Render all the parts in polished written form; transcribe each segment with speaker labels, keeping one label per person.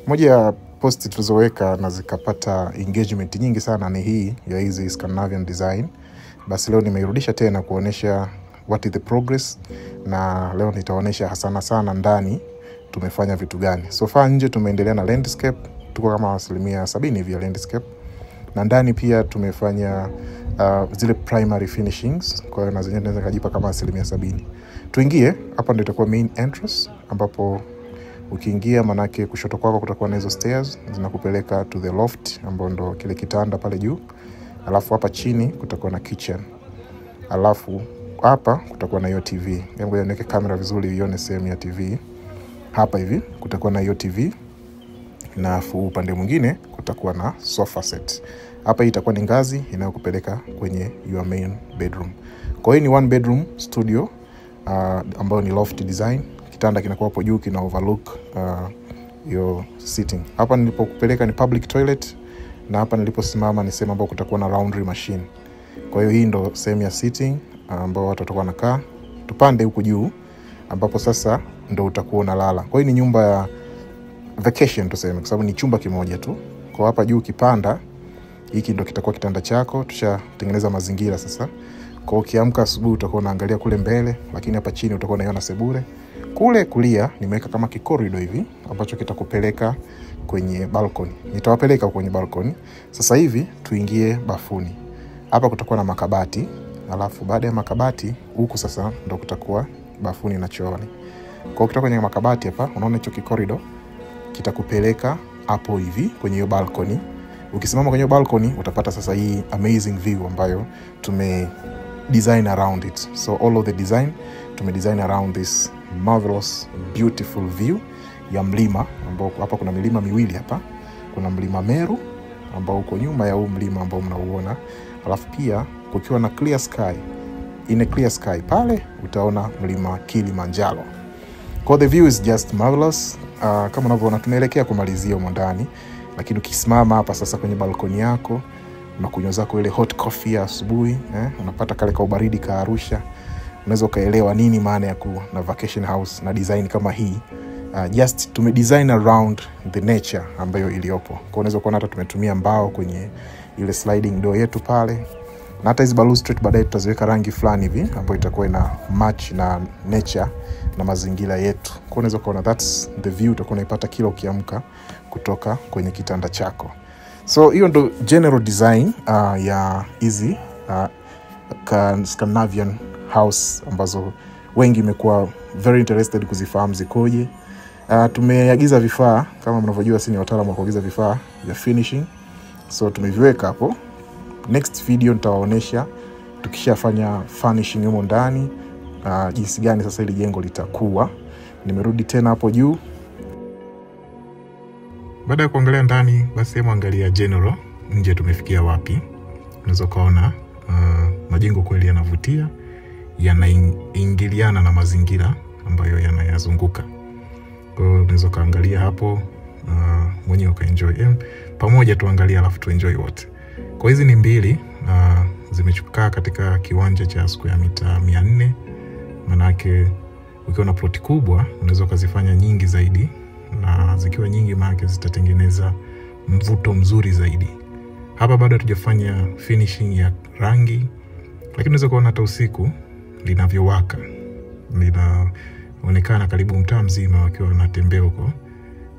Speaker 1: Moja ya posti tulizoweka na zikapata engagement nyingi sana ni hii ya hizi Scandinavian design. Basi leo nimeirudisha tena kuonesha what is the progress, na leo nitaonesha hasana sana ndani tumefanya vitu gani. So far nje tumeendelea na landscape, tuko kama 70% vya landscape. Na ndani pia tumefanya zile primary finishings, kwa hiyo na zenyewe naweza kujipa kama 70%. Tuingie hapa, ndio itakuwa main entrance, ambapo ukiingia manake kushoto kwako kutakuwa na hizo stairs zinakupeleka to the loft, ambapo ndo kile kitanda pale juu. Alafu hapa chini kutakuwa na kitchen. Alafu hapa kutakuwa na hiyo TV. Ngoja niweke kamera vizuri ione sehemu ya TV. Hapa hivi kutakuwa na hiyo TV. Na afu upande mwingine kutakuwa na sofa set. Hapa hii itakuwa ni ngazi inayokupeleka kwenye your main bedroom. Kwa hiyo ni one bedroom studio ambayo ni loft design. Kitanda kinakuwa hapo juu, kina overlook your sitting. Hapa nilipokupeleka ni public toilet, na hapa niliposimama ni sehemu ambapo kutakuwa na laundry machine. Kwa hiyo hii ndo sehemu ya sitting ambao watu watakuwa wanakaa. Tupande huku juu ambapo sasa ndo utakuwa unalala. Kwa hiyo ni nyumba ya vacation tuseme, kwa sababu ni chumba kimoja tu. Kwa hapa juu kipanda hiki ndo kitakuwa kitanda chako. Tushatengeneza mazingira sasa. Kwa ukiamka asubuhi utakuwa unaangalia kule mbele, lakini hapa chini utakuwa unaiona sebule. Kule kulia nimeweka kama kikorido hivi ambacho kitakupeleka kwenye balcony. Nitawapeleka kwenye balcony. Sasa hivi tuingie bafuni. Hapa kutakuwa na makabati. Alafu baada ya makabati huku sasa ndo kutakuwa bafuni na chooni. Kwa ukitoka kwenye makabati hapa, unaona hicho kikorido kitakupeleka hapo hivi kwenye hiyo balcony. Ukisimama kwenye balcony utapata sasa hii amazing view ambayo tume design around it. So all of the design tume design around this marvelous beautiful view ya mlima, ambao hapa kuna milima miwili hapa. Kuna mlima Meru ambao uko nyuma ya huu mlima ambao mnauona. Alafu pia kukiwa na clear sky. In a clear sky pale utaona mlima Kilimanjaro. Kwa the view is just marvelous. Kama unavyoona tunaelekea kumalizia huko ndani, lakini ukisimama hapa sasa kwenye balkoni yako unakunywa zako ile hot coffee ya asubuhi, unapata kale ka ubaridi ka Arusha, unaweza kaelewa nini maana ya kuwa na vacation house na design kama hii. Just tume design around the nature ambayo iliyopo. Kwa unaweza kuona hata tumetumia mbao kwenye ile sliding door yetu pale. Na hata hizi balustrade baadaye tutaziweka rangi fulani hivi ambayo itakuwa ina match na nature na mazingira yetu. Kwa unaweza kuona that's the view utakuwa unaipata kila ukiamka kutoka kwenye kitanda chako. So hiyo ndo general design ya hizi Scandinavian house ambazo wengi imekuwa very interested kuzifahamu zikoje. Tumeagiza vifaa, kama mnavyojua sisi ni wataalamu wa kuagiza vifaa vya finishing. So tumeviweka hapo. Next video nitawaonesha tukishafanya furnishing humo ndani jinsi gani sasa ile jengo litakuwa. Nimerudi tena hapo juu. Baada ya kuangalia ndani, basi hebu angalia general nje tumefikia wapi. Unaweza kuona majengo kweli yanavutia, yanaingiliana na mazingira ambayo yanayazunguka. Kwa hiyo unaweza kaangalia hapo mwenyewe ukaenjoy pamoja, tuangalia alafu tuenjoy wote. Kwa hizi ni mbili zimechukaa katika kiwanja cha square mita 400. Manake ukiwa na plot kubwa unaweza kuzifanya nyingi zaidi, na zikiwa nyingi maana zitatengeneza mvuto mzuri zaidi. Hapa bado hatujafanya finishing ya rangi, lakini unaweza kuona hata usiku linavyowaka. Linaonekana karibu mtaa mzima wakiwa wanatembea huko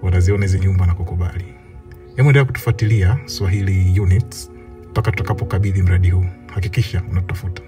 Speaker 1: wanaziona hizo nyumba na kukubali. Hebu endelea kutufuatilia Swahili Units mpaka tutakapokabidhi mradi huu. Hakikisha unatafuta